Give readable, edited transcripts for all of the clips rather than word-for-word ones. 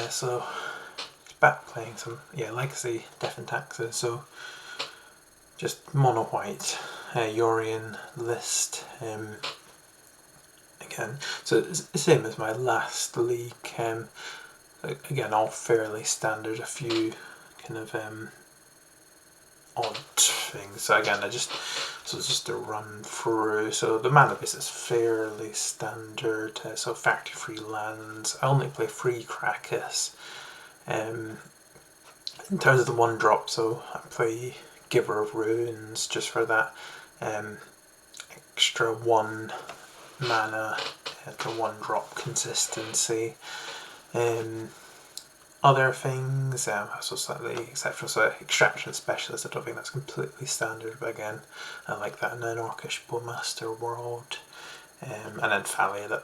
So back playing some Legacy Death and Taxes. So just mono white Yorion list again. So it's the same as my last league. Again, all fairly standard. A few kind of odd things. So again, it's just a run through. So the mana base is fairly standard. So factory free lands. I only play 3 Krakus. In terms of the 1-drop, so I play Giver of Runes just for that extra 1 mana to 1-drop consistency. Other things, also slightly exceptional, so Extraction Specialist, I don't think that's completely standard, but again, I like that in an Orcish Bowmaster world. And then Thalia, that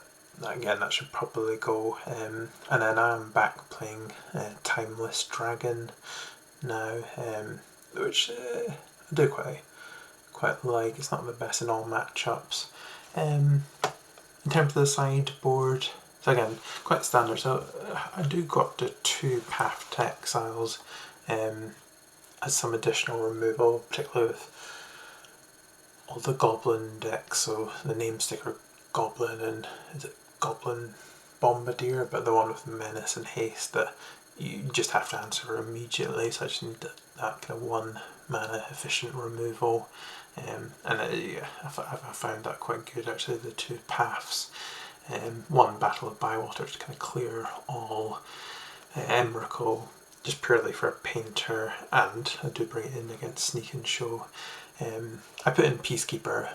again, that should probably go. And then I'm back playing Timeless Dragon now, which I do quite like. It's not the best in all matchups. In terms of the sideboard, so again, quite standard. So I do go up to 2 Path to Exiles as some additional removal, particularly with all the Goblin decks. So the Namesticker Goblin and is it Goblin Bombardier, but the one with Menace and Haste that you just have to answer immediately. So I just need that kind of 1 mana efficient removal. I found that quite good actually, the 2 paths. 1 Battle of Bywater to kind of clear all Emrakul, just purely for a painter, and I do bring it in against Sneak and Show. I put in Peacekeeper.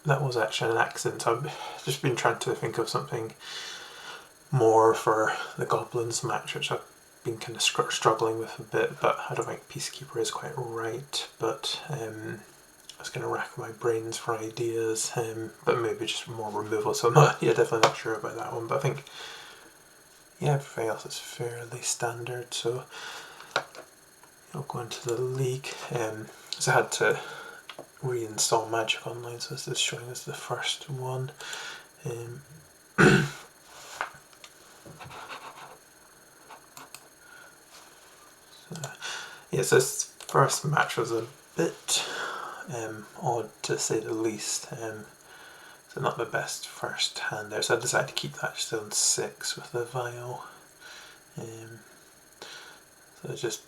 That was actually an accident. So I've just been trying to think of something more for the Goblins match, which I've been kind of struggling with a bit, but I don't think Peacekeeper is quite right. But I was going to rack my brains for ideas, but maybe just more removal. So I'm not, definitely not sure about that one. But I think, everything else is fairly standard. So I'll go into the league. So I had to reinstall Magic Online, so this is showing us the first one. So this first match was a bit odd to say the least. So not the best first hand there, so I decided to keep that still on 6 with the Vial. So just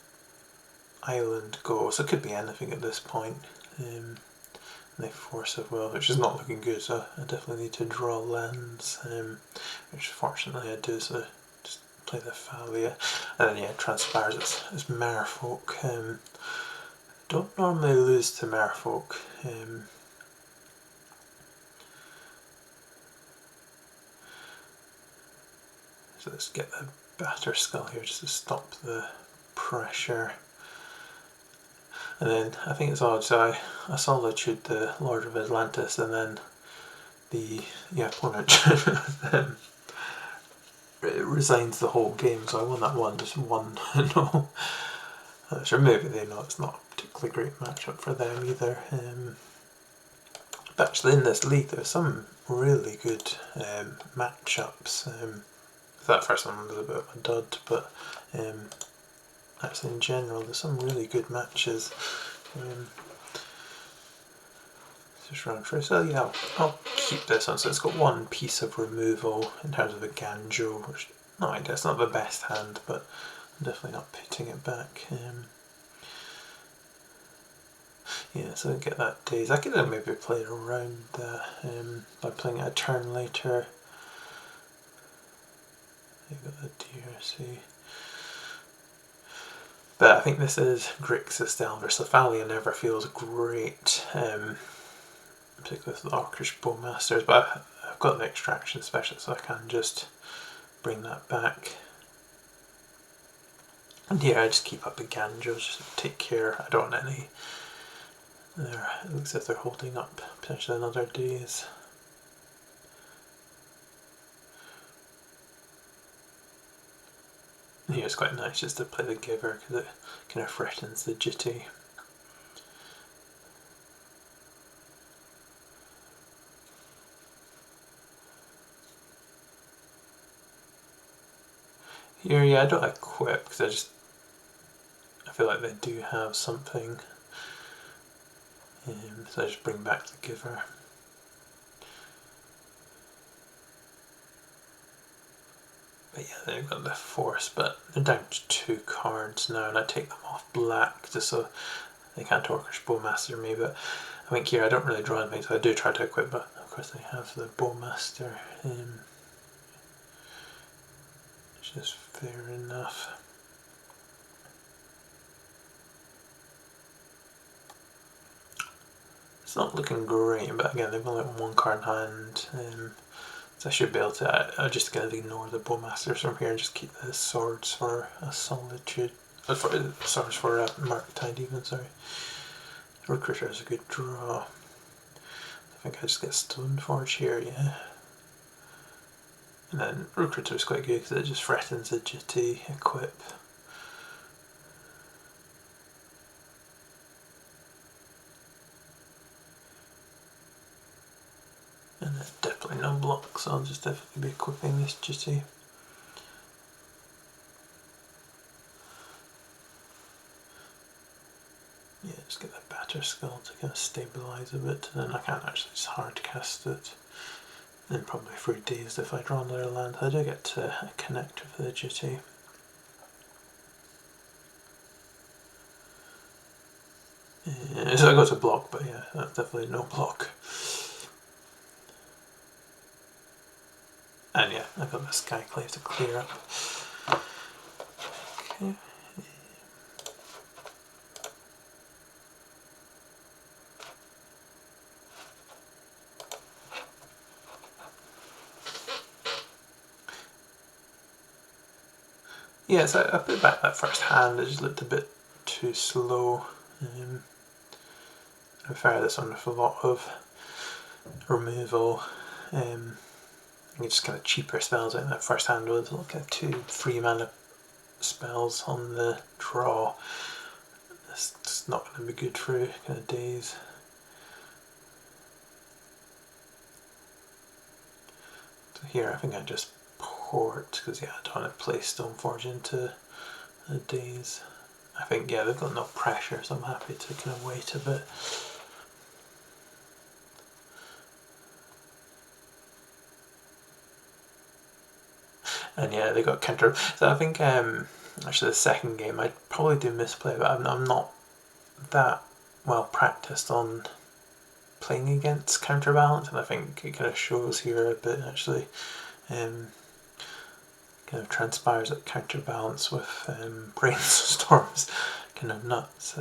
Island Go, so it could be anything at this point. They Force of Will, which is not looking good, so I definitely need to draw lands, which fortunately I do, so just play the Thalia. And then Transpires, it's Merfolk. Don't normally lose to Merfolk. So let's get the Batterskull here just to stop the pressure. And then I think it's odd, so I Solitude the Lord of Atlantis, and then the opponent resigns the whole game, so I won that one, just 1-0. Sure, maybe they know it's not a particularly great matchup for them either. But actually in this league there's some really good matchups. That first one was a bit of a dud, but actually in general there's some really good matches. Just run through. So I'll keep this on. So it's got 1 piece of removal in terms of a Ganjo, which it's not the best hand, but I'm definitely not putting it back. So I get that Daze. I could have maybe played around that by playing it a turn later. You've got the DRC. But I think this is Grixis Delver, so Thalia never feels great, particularly with the Orcish Bowmasters, but I've got the Extraction Specialist, so I can just bring that back. And I just keep up the Ganjos, just take care. I don't want any. It looks as if they're holding up potentially another Daze. Here it's quite nice just to play the Giver because it kind of threatens the Jitty. Here, yeah, I don't equip because I feel like they do have something. So I just bring back the giver. But yeah, they've got the force, but they're down to 2 cards now, and I take them off black just so they can't Orcish Bowmaster me. But I think here I don't really draw anything, so I do try to equip, but of course they have the Bowmaster, which is fair enough. It's not looking great, but again, they've only got 1 card in hand, so I should be able to. I'm just going to ignore the Bowmasters from here and just keep the swords for a Solitude. Swords for a Murktide, even, sorry. Recruiter is a good draw. I think I just get Stoneforge here, yeah. And then Recruiter is quite good because it just threatens agility, equip. And there's definitely no block, so I'll just definitely be equipping this duty. Yeah, just get that Batterskull to kind of stabilise a bit, and then I can't actually just hard cast it. And then probably through Dazed if I draw another land. I do get to connect with the duty. Yeah, so I got to block, but yeah, that's definitely no block. And yeah, I got the Skyclave to clear up. Okay. Yeah, so I put back that first hand, it just looked a bit too slow. I prefer this one with a lot of removal. And just kind of cheaper spells. I think that first hand was like 2 3 mana spells on the draw. It's just not going to be good for kind of days. So here I think I just port because yeah, I don't want to play Stoneforge into a days. I think yeah, they've got no pressure, so I'm happy to kind of wait a bit. And yeah, they got counter. So I think actually the second game I probably do misplay, but I'm not that well practiced on playing against Counterbalance, and I think it kind of shows here a bit actually. Kind of transpires that Counterbalance with Brainstorm's kind of nuts.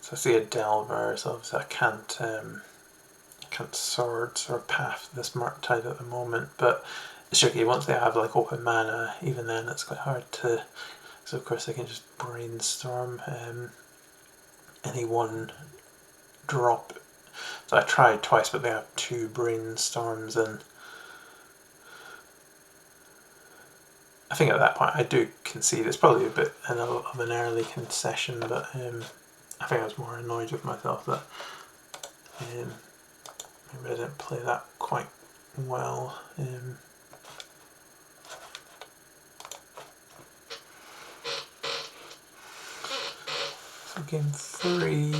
So I see a Delver, so obviously I can't Swords or Path this Murktide at the moment, but it's tricky. Once they have like open mana, even then it's quite hard to. So of course they can just Brainstorm any one drop. So I tried twice, but they have 2 Brainstorms, and I think at that point I do concede. It's probably a bit of an early concession, but I think I was more annoyed with myself that maybe I didn't play that quite well. So game 3,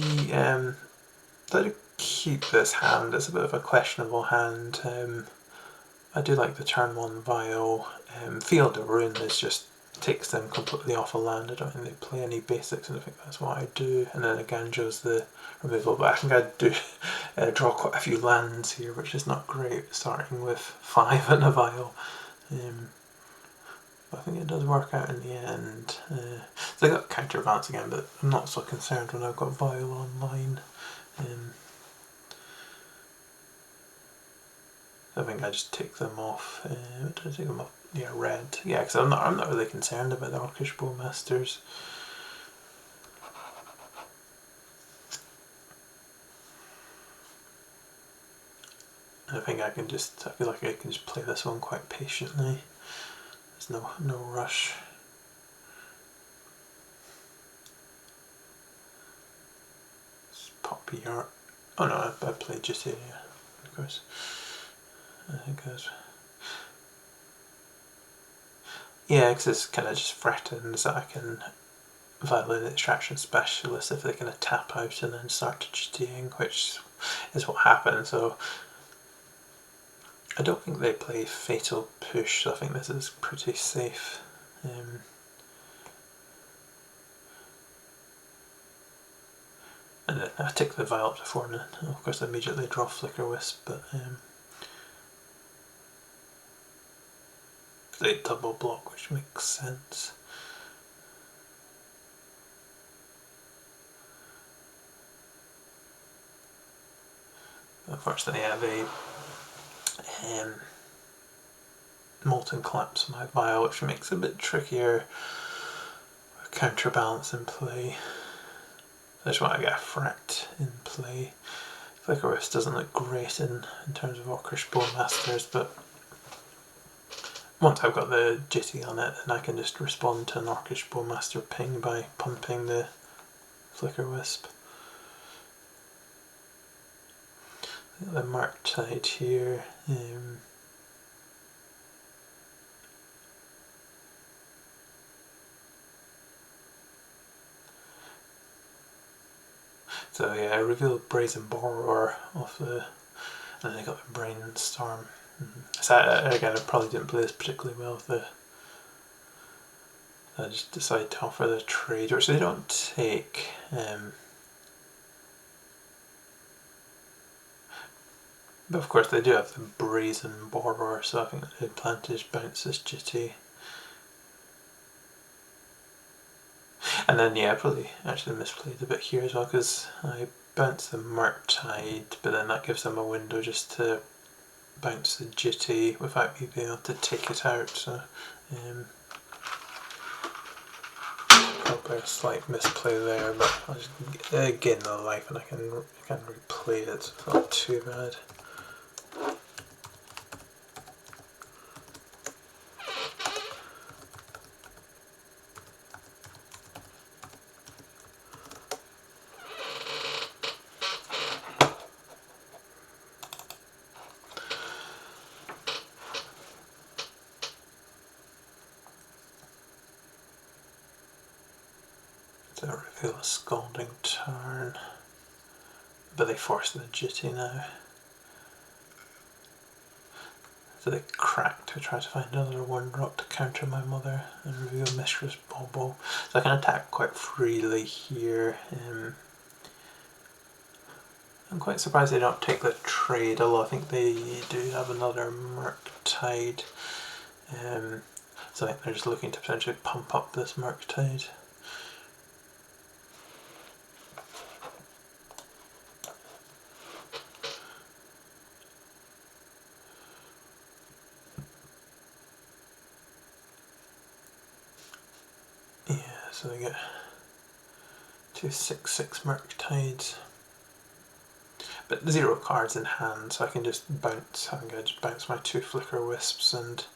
I keep this hand. It's a bit of a questionable hand. I do like the turn 1 Vial. Field of Ruin is just takes them completely off a land. I don't think they play any basics, and I think that's what I do. And then Ganjo's the removal, but I think I do draw quite a few lands here, which is not great, starting with 5 and a Vial. But I think it does work out in the end. So I got Counterbalance again, but I'm not so concerned when I've got Vial online. I think I just take them off. Did I take them off? Yeah, red. Yeah, because I'm not really concerned about the Orcish Bowmasters. I think I feel like I can just play this one quite patiently. There's no rush. Just pop your Oh no, I played GT, yeah, of course. I think I was... Yeah, because it's kind of just threatens that I can violate the Extraction Specialist if they kind of tap out and then start GTing, which is what happened. So I don't think they play Fatal Push, so I think this is pretty safe. And I take the Vial up to 4 and of course I immediately draw Flickerwisp, but they double block, which makes sense. Unfortunately, yeah, they Molten Collapse my Vial, which makes it a bit trickier counterbalance in play. I just want to get a Fret in play. Flickerwisp doesn't look great in terms of Orcish Bowmasters, but once I've got the Jitty on it, then I can just respond to an Orcish Bowmaster ping by pumping the Flickerwisp. The Murktide here. So yeah, I revealed Brazen Borrower off the, and then I got the Brainstorm. So again, I probably didn't play this particularly well with the, I just decided to offer the trade, which they don't take. But of course they do have the Brazen Borrower, so I think the advantage bounces GT. And then yeah, I probably actually misplayed a bit here as well, because I bounced the Murktide, but then that gives them a window just to bounce the GT without me being able to take it out, so probably a slight misplay there, but I'll just gain the life and I can replay it, so it's not too bad. So reveal a Scalding Tarn, but they force the GT now. So they crack to try to find another 1-drop to counter my mother and reveal Mishra's Bobo. So I can attack quite freely here. I'm quite surprised they don't take the trade, although I think they do have another Murktide. So I think they're just looking to potentially pump up this Murktide. Yeah, so they get 2 6/6 Murktides. But 0 cards in hand, so I can just bounce. I think I just bounce my 2 Flickerwisps and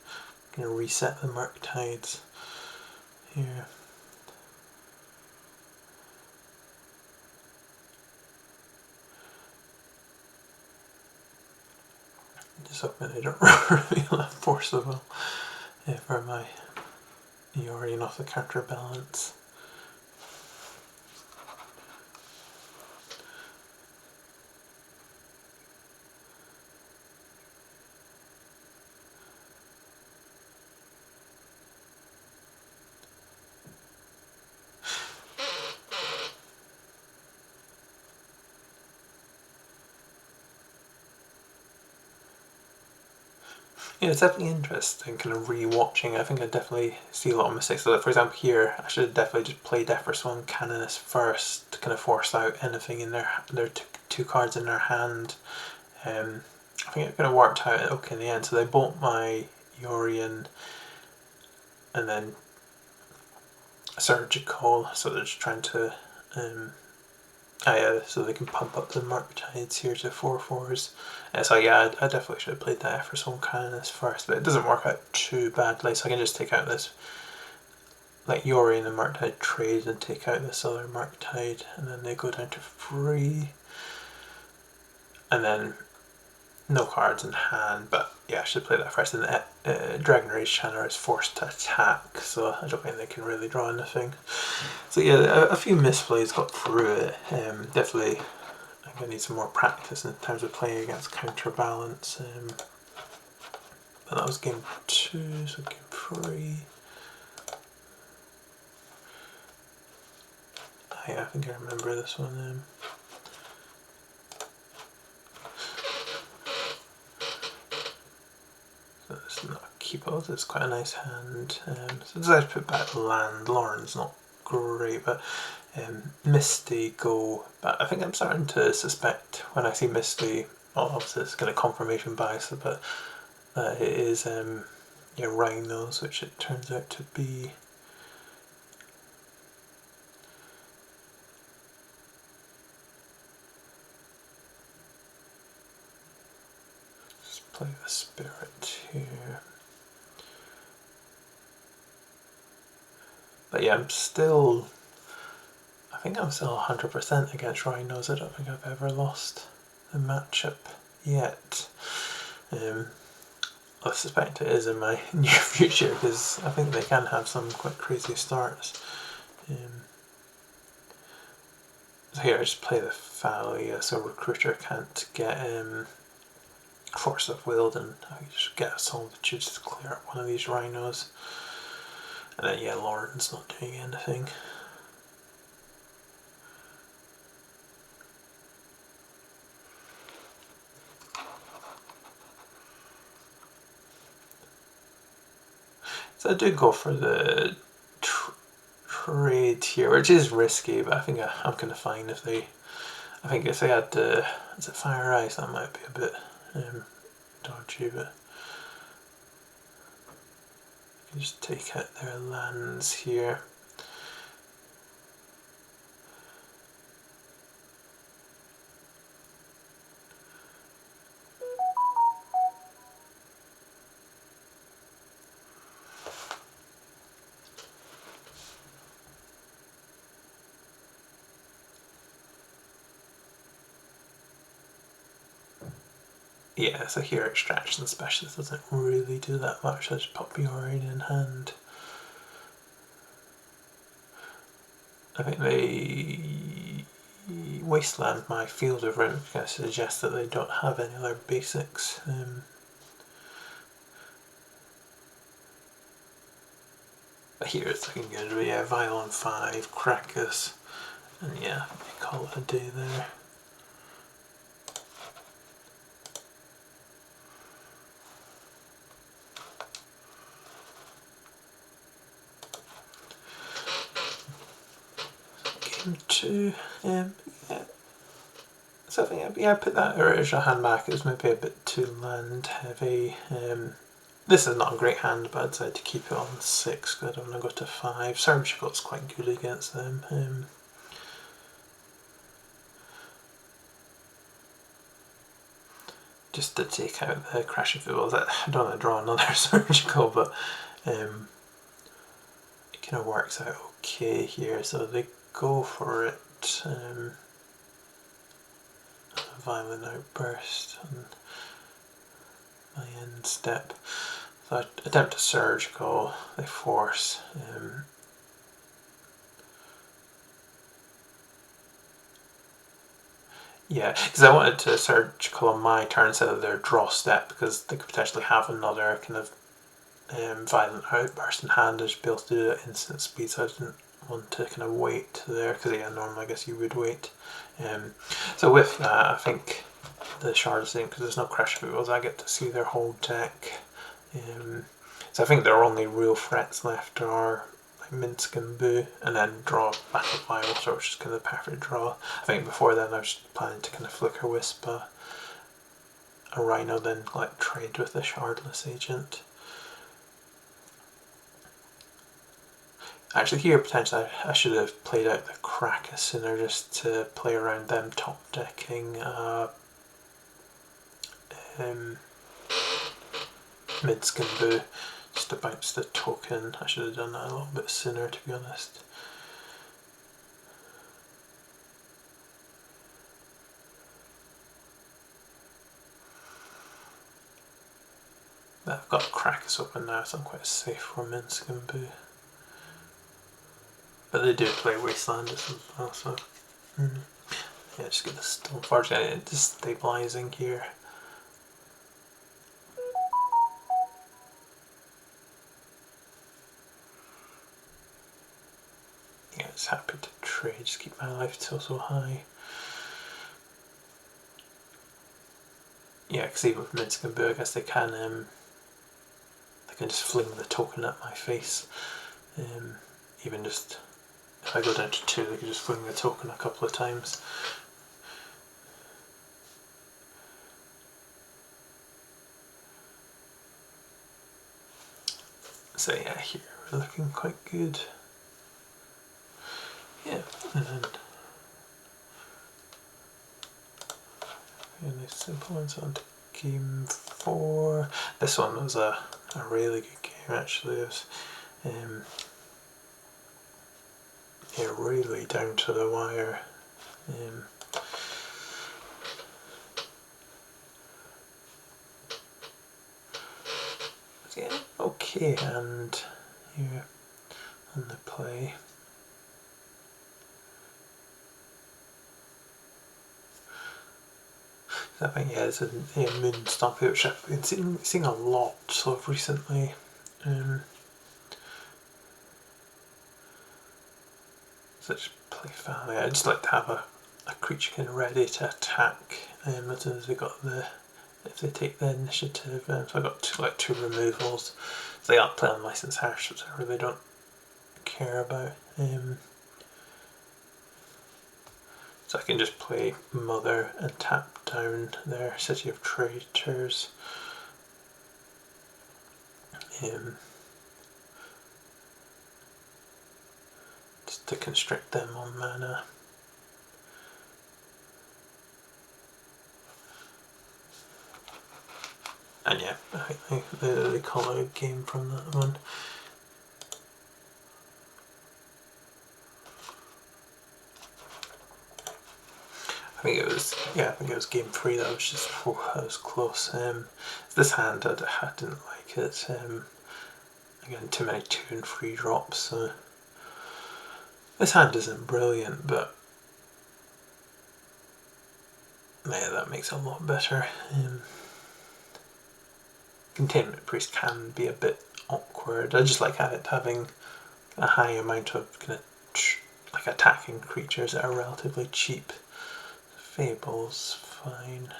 reset the Murktides here. Just hoping they don't reveal a Forcible for my Yorion off the counterbalance. Yeah, it's definitely interesting kind of re-watching. I think I definitely see a lot of mistakes. So for example here, I should have definitely just played Efferswing Canonist first to kind of force out anything in their two cards in their hand. I think it kind of worked out okay in the end. So they bought my Yorion and then Surgical, so they're just trying to so they can pump up the Murktides here to 4/4s. So yeah, I definitely should have played that Efferswing Canonist first, but it doesn't work out too badly, so I can just take out this, like Yorion and Murktide trade and take out this other Murktide, and then they go down to 3. and then no cards in hand, but yeah, I should play that first. And Dragon Rage Channeler is forced to attack, so I don't think they can really draw anything. So yeah, a few misplays got through it. Definitely, I think I need some more practice in terms of playing against Counterbalance. But that was game 2, so game 3. Yeah, I think I remember this one. So it's not Keepos, it's quite a nice hand. So I decided to put back land. Lauren's not great, but Misty go. But I think I'm starting to suspect when I see Misty, well, obviously it's kind of confirmation bias, but it is Rhinos, which it turns out to be. Just play the Spirit here. But yeah, I think I'm still 100% against Rhinos. I don't think I've ever lost a matchup yet. I suspect it is in my near future because I think they can have some quite crazy starts. So here I just play the Thalia so Recruiter can't get Force of Will, and I just get a Solitude to clear up one of these Rhinos. And then yeah, Lauren's not doing anything. So I do go for the trade here, which is risky, but I think I'm kind of fine if they. I think if they had is it Fire Ice, that might be a bit dodgy, but I can just take out their lands here. Yeah, so here Extraction Specialist doesn't really do that much, I just pop Bjorn in hand. I think they wasteland my Field of Rim because I suggest that they don't have any other basics. But here it's looking good, but yeah, Violon 5, Krakus, and yeah, call it a day there. Game 2, yeah. So I think I put that original hand back, it was maybe a bit too land heavy. This is not a great hand, but I decided to keep it on 6 because I don't want to go to 5. Surgical's quite good against them. Just to take out the Crash of Fools. I don't want to draw another Surgical, but it kind of works out okay here. So they go for it. Violent Outburst on my end step. So I attempt a Surgical, they force. Yeah, because I wanted to Surgical on my turn instead of their draw step because they could potentially have another kind of Violent Outburst in hand and just be able to do it at instant speed, so I didn't want to kind of wait there because yeah, normally I guess you would wait. So with that, I think the Shard thing, because there's no Crash Fools, I get to see their whole deck. So I think their only real threats left are like Minsk and Boo, and then draw Battle of Violator, which is kind of the perfect draw. I think before then I was planning to kind of Flicker Wisp a Rhino, then like trade with the Shardless Agent. Actually here potentially I should have played out the Krakus sooner just to play around them top decking Minsk and Boo just to bounce the token. I should have done that a little bit sooner, to be honest. But I've got Krakus open now, so I'm quite safe for Minsc and Boo. But they do play Wastelanders as well, so yeah, just get the Stoneforge and it's stabilizing here. Yeah, just happy to trade, just keep my life so high. Yeah, because even with Minsc and Boo, I guess they can just fling the token at my face. Even just if I go down to 2, they can just fling the token a couple of times. So yeah, here we're looking quite good. Yeah, and then really simple ones on to game 4. This one was a really good game actually. It was yeah, really down to the wire. Yeah, okay hand here on the play. I think yeah, it's a Moonstomp which I've been seeing a lot of recently. Such play family. I just like to have a creature kind of ready to attack as soon as they got if they take the initiative. So I got two removals. So they aren't playing Licensed Harsh, which I really don't care about. So I can just play Mother and tap down their City of Traitors. Just to constrict them on mana. And yeah, I think they call it a game from that one. I think it was game 3 that was just that was close. This hand I didn't like it. Again, too many 2 and 3 drops. So this hand isn't brilliant, but yeah, that makes it a lot better. Containment Priest can be a bit awkward. I just like having a high amount of kind of like attacking creatures that are relatively cheap. Fable's fine.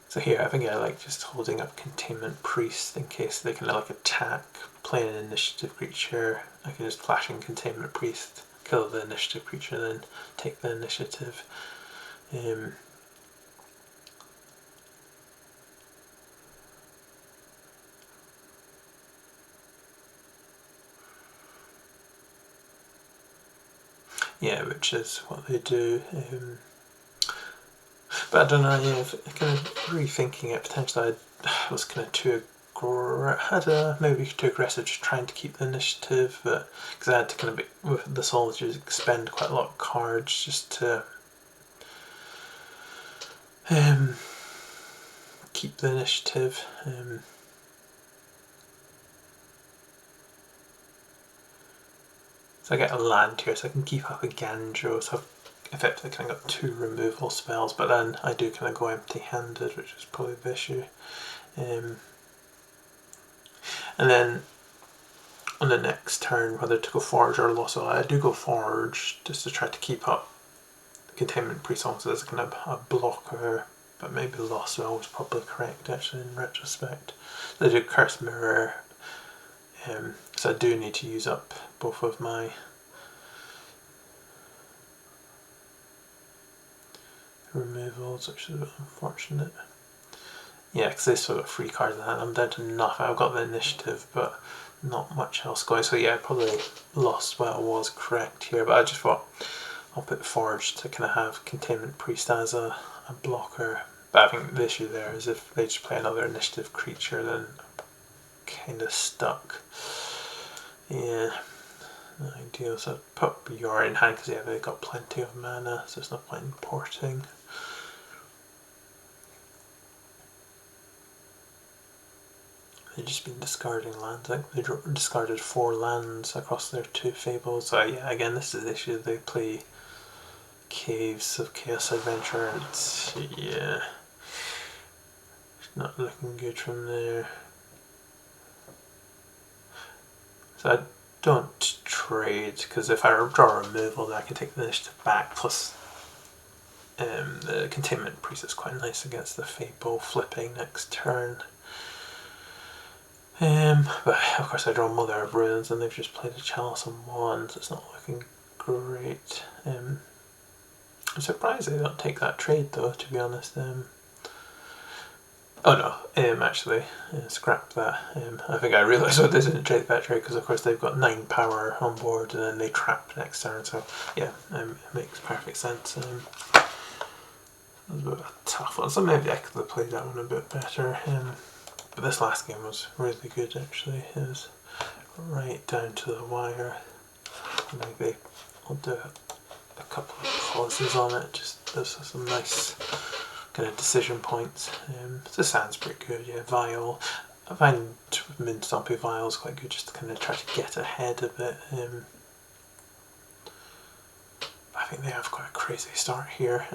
So here I think I like just holding up Containment Priest in case they can like attack, play an initiative creature. I can just flash in Containment Priest, kill the initiative creature, then take the initiative. Yeah, which is what they do. But I don't know, yeah, kind of rethinking it, potentially I was kind of maybe too aggressive just trying to keep the initiative, but because I had to kind of with the soldiers expend quite a lot of cards just to keep the initiative. So I get a land here, so I can keep up a Ganjo, so I've effectively kind of got 2 removal spells, but then I do kind of go empty-handed, which is probably the issue. And then on the next turn, whether to go Forge or Lost, I do go Forge just to try to keep up Containment Priest, so there's kind of a blocker, but maybe Lost was probably correct actually in retrospect. They do Curse Mirror, so I do need to use up both of my removals, which is a bit unfortunate. Yeah, because they still got 3 cards in hand. I'm down to nothing. I've got the initiative, but not much else going. So yeah, I probably lost what I was correct here, but I just thought I'll put Forge to kind of have Containment Priest as a blocker. But I think the issue there is if they just play another initiative creature, then I'm kind of stuck. Yeah, ideal. So put Bjorn in hand because they've got plenty of mana, so there's no point in porting. They've just been discarding lands. I think they discarded 4 lands across their 2 Fables. So yeah, again, this is the issue. They play Caves of Chaos Adventure, and it's, yeah, not looking good from there. So I don't trade, because if I draw a removal, then I can take the initiative back, plus the Containment Priest is quite nice against the Fable flipping next turn. But of course I draw Mother of Ruins, and they've just played a Chalice on 1, so it's not looking great. I'm surprised they don't take that trade though, to be honest. Oh no, actually, scrap that. I think I realised why they didn't take that trade, because of course they've got 9 power on board and then they trap next turn, so yeah, it makes perfect sense. That was a bit of a tough one, so maybe I could have played that one a bit better. But this last game was really good actually. It was right down to the wire. Maybe I'll do a couple of pauses on it, just there's some nice kind of decision points. So this sounds pretty good, yeah. Vial. I find Moonstompy Vial is quite good just to kind of try to get ahead of it. I think they have quite a crazy start here.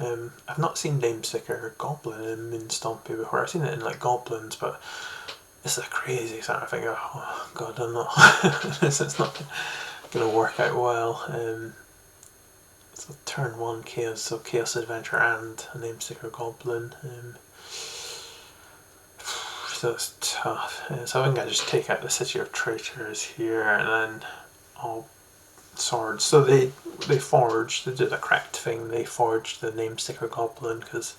I've not seen Namesticker Goblin in Moonstompy before. I've seen it in like Goblins, but this is a crazy start. I think, oh god, I'm not. This is not going to work out well. So turn 1 Chaos, so Chaos Adventure and a Namesticker Goblin. So it's tough. So I think I just take out the City of Traitors here, and then I'll swords. So they forged, they did a correct thing, they forged the Namesticker Goblin because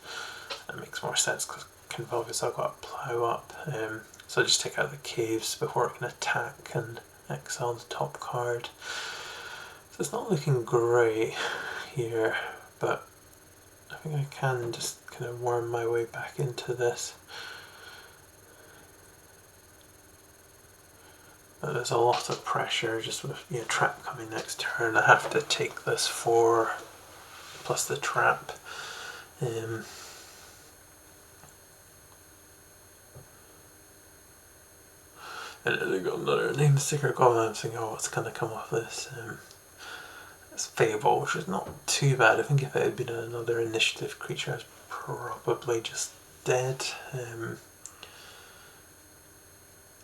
that makes more sense, because Convolvulus I've got to plough up. So I just take out the caves before it can attack and exile the top card. So it's not looking great here, but I think I can just kind of worm my way back into this. But there's a lot of pressure just with trap coming next turn. I have to take this 4 plus the trap. And then I got another Namesticker Goblin. I'm thinking, oh, what's going to come off this? It's Fable, which is not too bad. I think if it had been another initiative creature, I was probably just dead. And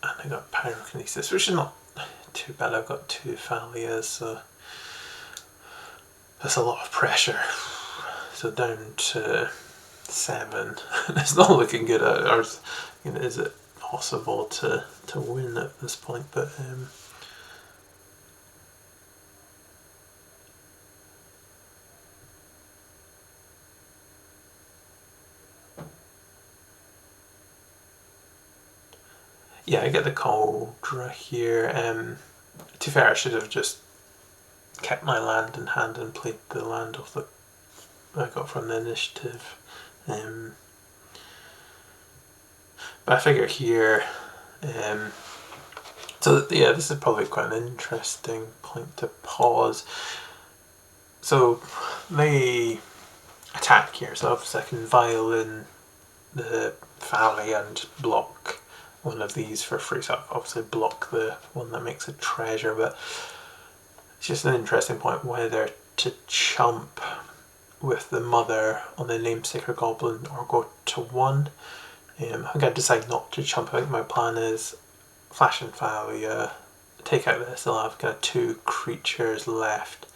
I got Pyrokinesis, which is not too bad. I've got 2 Thalias, so that's a lot of pressure. So down to 7. It's not looking good. Or is it possible to win at this point? But yeah, I get the Cauldron here. To be fair, I should have just kept my land in hand and played the land off that I got from the initiative. But I figure here, so yeah, this is probably quite an interesting point to pause. So they attack here, so obviously I can vial in the Valley and block one of these for free, so I'll obviously block the one that makes a treasure, but it's just an interesting point whether to chump with the Mother on the Namesticker Goblin or go to 1. I think I decide not to chump. I think my plan is Flash and Thalia, take out this, I'll have kind of 2 creatures left,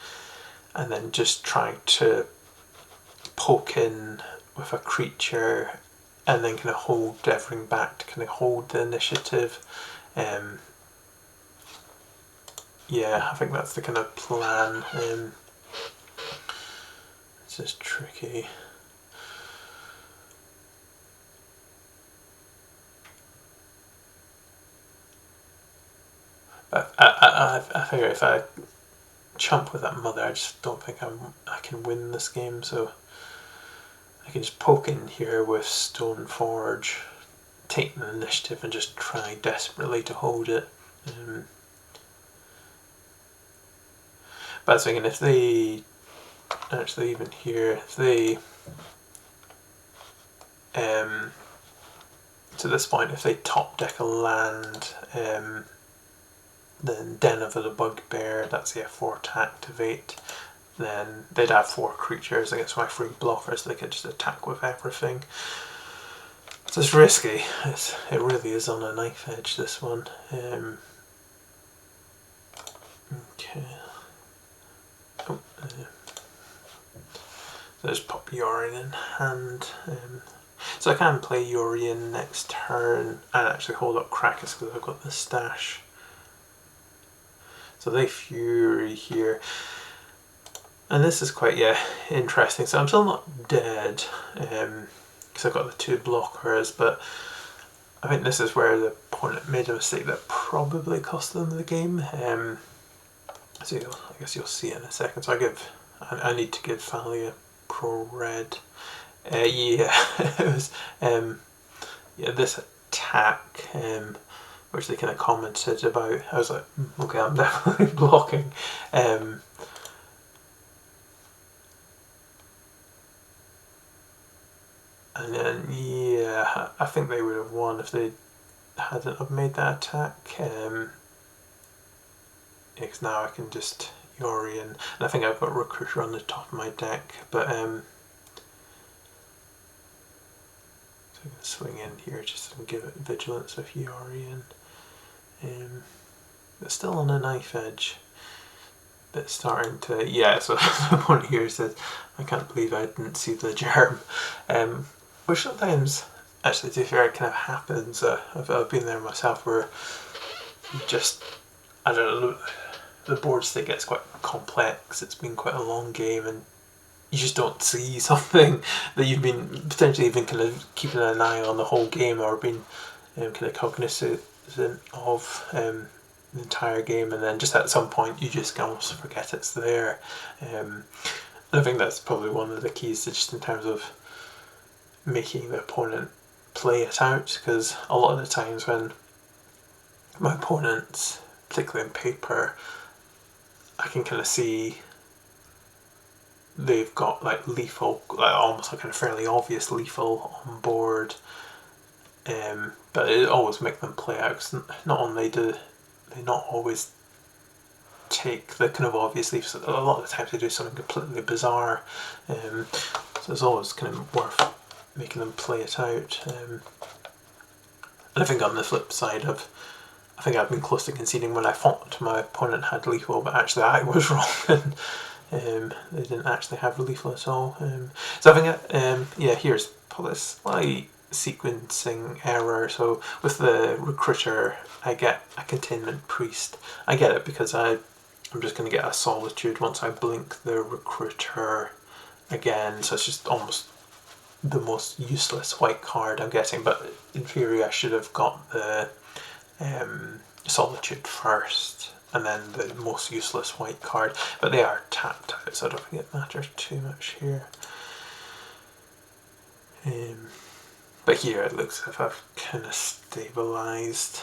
and then just try to poke in with a creature and then kind of hold everything back to kind of hold the initiative. Yeah, I think that's the kind of plan. It's just tricky. But I figure if I chump with that Mother, I just don't think I can win this game, so I can just poke in here with Stoneforge, take the initiative and just try desperately to hold it. But I was thinking if they, actually even here, if they, to this point, if they top deck a land, then Den of the Bugbear, that's the F4 to activate, then they'd have 4 creatures against my 3 blockers, they could just attack with everything. So it's risky, it really is on a knife edge, this one. Okay. Oh, so just pop Yorion in hand. So I can play Yorion next turn and actually hold up Krakis because I've got the stash. So they Fury here. And this is quite, interesting. So I'm still not dead because I've got the 2 blockers, but I think this is where the opponent made a mistake that probably cost them the game. So I guess you'll see it in a second. So I need to give Thalia Pro Red. It was this attack, which they kind of commented about. I was like, okay, I'm definitely blocking. And then I think they would have won if they hadn't have made that attack. Because now I can just Yorion, and I think I've got Recruiter on the top of my deck, but so I'm going to swing in here just to give it Vigilance with Yorion. But still on a knife edge. That's starting to, so the point here says, I can't believe I didn't see the germ. Which sometimes, actually to be fair, it kind of happens. I've been there myself where you just, I don't know, the board state gets quite complex, it's been quite a long game and you just don't see something that you've been potentially even kind of keeping an eye on the whole game or been kind of cognizant of the entire game, and then just at some point you just almost forget it's there. And I think that's probably one of the keys to just in terms of making the opponent play it out, because a lot of the times when my opponents, particularly in paper, I can kind of see they've got like lethal, like almost like a fairly obvious lethal on board, but it always make them play out, because not only do they not always take the kind of obvious leaps, a lot of the times they do something completely bizarre, so it's always kind of worth making them play it out. And I think on the flip side of, I think I've been close to conceding when I thought my opponent had lethal, but actually I was wrong and they didn't actually have lethal at all. So I think here's probably a slight sequencing error. So with the Recruiter, I get a Containment Priest. I get it because I'm just going to get a Solitude once I blink the Recruiter again, so it's just almost the most useless white card I'm getting, but in theory I should have got the Solitude first and then the most useless white card, but they are tapped out, so I don't think it matters too much here. But here it looks as if I've kind of stabilised,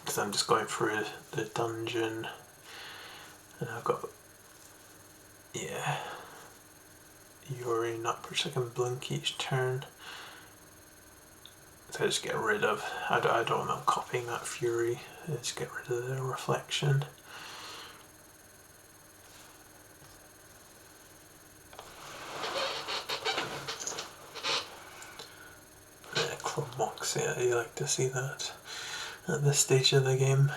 because I'm just going through the dungeon and I've got Yorion up, which I can blink each turn. So I just get rid of, I don't know, copying that Fury, just get rid of the reflection. Chromox, you like to see that at this stage of the game.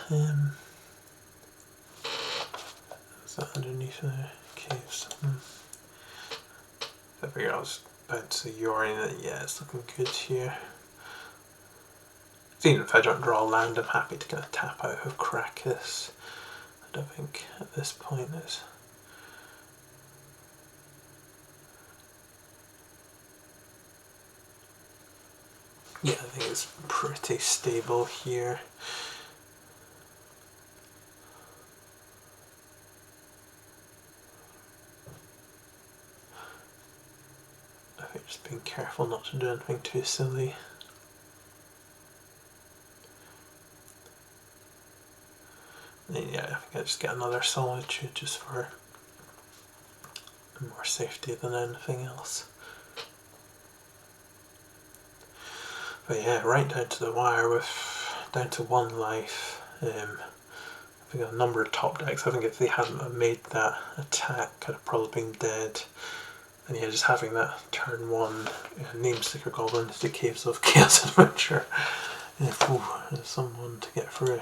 Is that underneath the caves? I figured I was about to Yorion, it's looking good here. So even if I don't draw land, I'm happy to kind of tap out of Krakis. I don't think at this point it's... I think it's pretty stable here. I think just being careful not to do anything too silly. Yeah, I think I just get another Solitude just for more safety than anything else. But yeah, right down to the wire with down to 1 life. I think a number of top decks, I think if they hadn't made that attack, I'd have probably been dead. And yeah, just having that turn 1 Namesticker Goblin to Caves of Chaos Adventure. Someone to get through.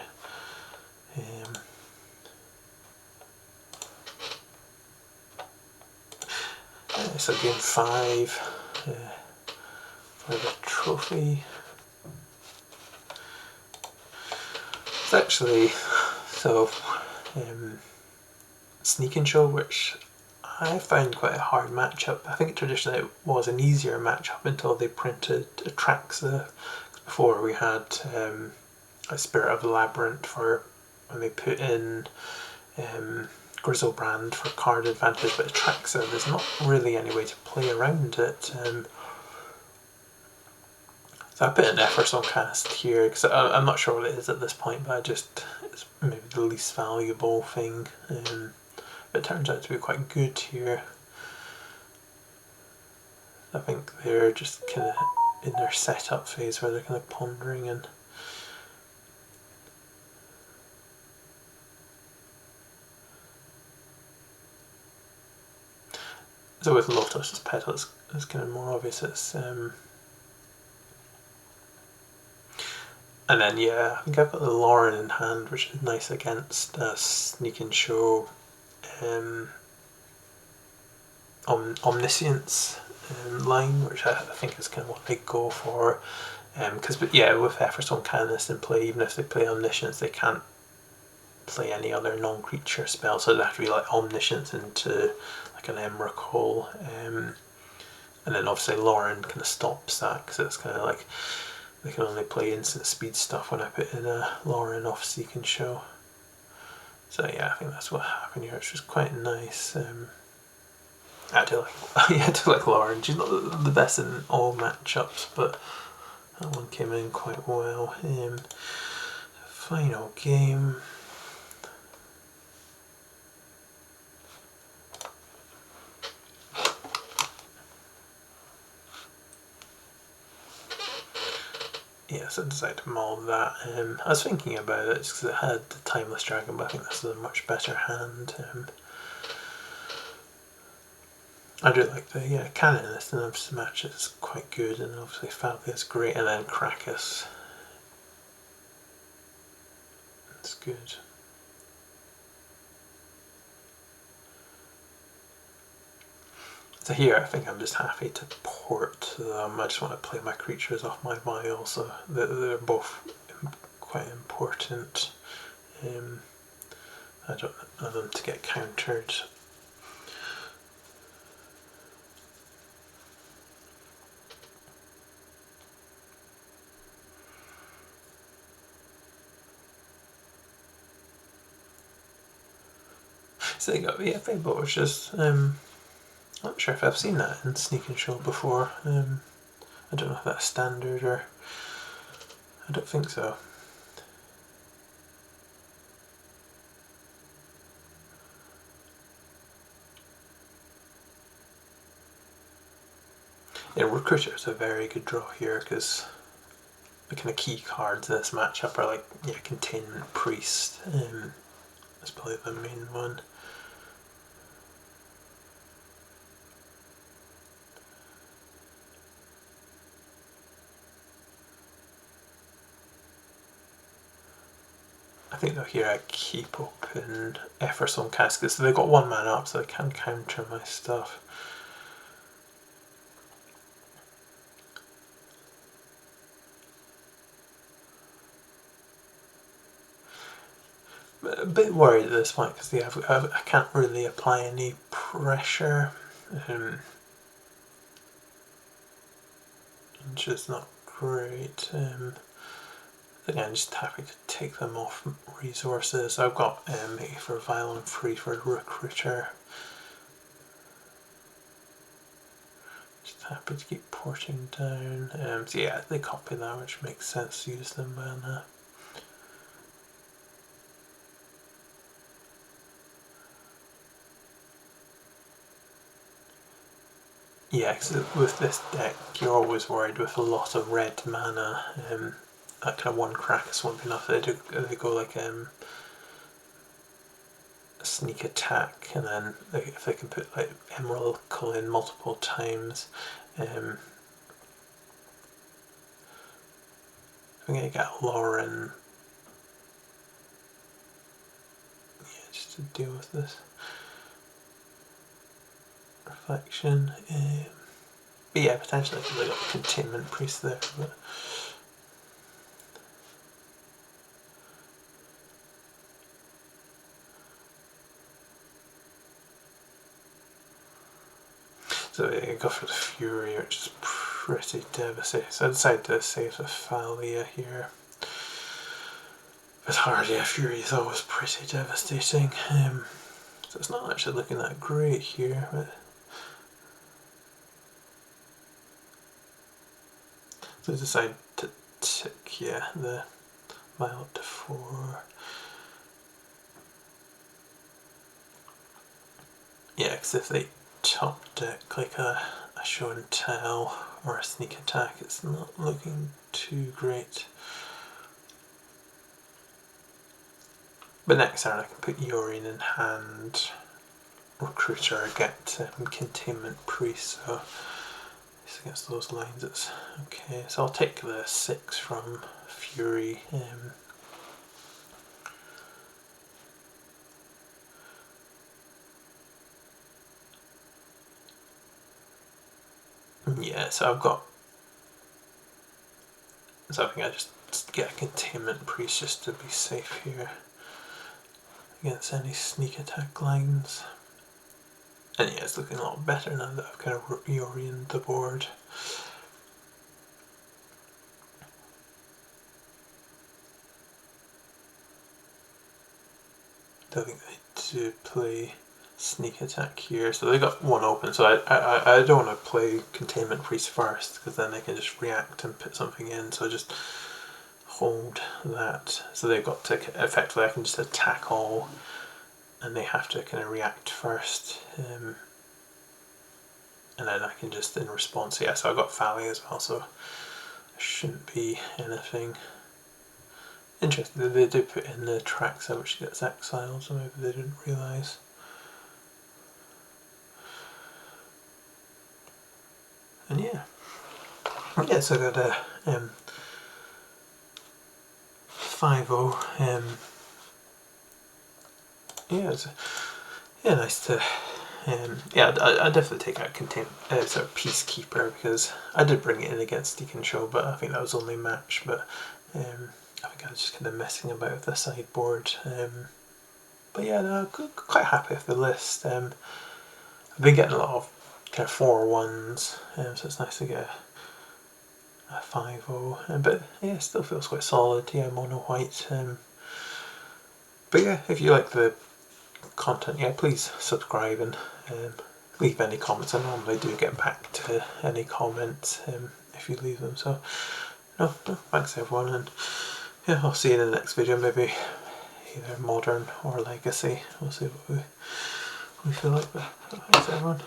So game 5 for the trophy. It's actually Sneak and Show, which I found quite a hard matchup. I think traditionally it was an easier matchup until they printed Atraxa. Before we had a Spirit of the Labyrinth for when they put in Grizzlebrand for card advantage, but Atraxa, there's not really any way to play around it. So I put an Effersong Cast here, because I'm not sure what it is at this point, but it's maybe the least valuable thing. It turns out to be quite good here. I think they're just kind of in their setup phase where they're kind of pondering and so with Lotus's Petal it's kind of more obvious. It's and then yeah, I think I've got the Lauren in hand, which is nice against Sneak and Show, Omniscience line, which I think is kind of what they go for. Because yeah, with Effersong Canist in play, even if they play Omniscience, they can't play any other non-creature spell, so they have to be like Omniscience into like an Emrakul, and then obviously Lauren kind of stops that, because it's kind of like they can only play instant speed stuff when I put in a Lauren off Seek and Show. So yeah, I think that's what happened here, which was quite nice. I do like Lauren. She's not the best in all matchups, but that one came in quite well. Final game. Yeah, so I decided to mull that. I was thinking about it just because it had the Timeless Dragon, but I think this is a much better hand. I do like the Canonist in this match, is quite good, and obviously Fabia's great, and then Krakus. It's good. So here I think I'm just happy to port them. I just want to play my creatures off my vial, so they're both quite important. I don't want them to get countered. So they got Fable, which is I'm not sure if I've seen that in Sneak and Show before. I don't know if that's standard or I don't think so. Yeah, Recruiter is a very good draw here, because the kind of key cards in this matchup are like Containment Priest. That's probably the main one. I think though here I keep open Effersong Casket, so they've got 1 mana up, so they can counter my stuff. A bit worried at this point because I can't really apply any pressure, which is not great. Again, just happy to take them off resources. I've got A for Violent, free for Recruiter. Just happy to keep porting down. So yeah, they copy that, which makes sense to use them mana. yeah, because with this deck you're always worried with a lot of red mana, that kind of one Krakus won't be enough. They go like a sneak attack, and then if they can put like Emrakul in multiple times, I'm going to get Lauren, yeah, just to deal with this reflection. But yeah, potentially they got Containment Priest there. But so yeah, go for the Fury, which is pretty devastating. So I decided to save the Thalia here. It's hard, yeah, Fury is always pretty devastating. So it's not actually looking that great here, but so I decided to tick, yeah, the mile up to 4. Yeah, because if they top deck like a show and tell or a sneak attack, it's not looking too great. But next turn I can put Yorion in hand, Recruiter, get Containment Priest, so just against those lines it's okay. So I'll take the 6 from Fury. Yeah, so I've got, so I think I just get a Containment Priest just to be safe here against any sneak attack lines. And yeah, it's looking a lot better now that I've kind of reoriented the board. I think they do play sneak attack here, so they got one open, so I don't want to play Containment Priest first, because then they can just react and put something in, so just hold that. So they've got to, effectively I can just attack all, and they have to kind of react first, and then I can just in response, yeah, so I've got Thalia as well, so there shouldn't be anything. Interesting, they do put in the Traxa which gets exiled, so maybe they didn't realise. And yeah, so I got a 5-0. Yeah, it's nice to. Yeah, I'd definitely take out sort of Peacekeeper, because I did bring it in against Deacon Show, but I think that was only match. But I think I was just kind of messing about with the sideboard. But yeah, no, quite happy with the list. I've been getting a lot of kind of 4-1s, so it's nice to get a 5-0. But yeah, it still feels quite solid. Yeah, mono white. But yeah, if you like the content, yeah, please subscribe and leave any comments. I normally do get back to any comments if you leave them. So no, thanks everyone, and yeah, I'll see you in the next video. Maybe either Modern or Legacy. We'll see what we feel like. But thanks everyone.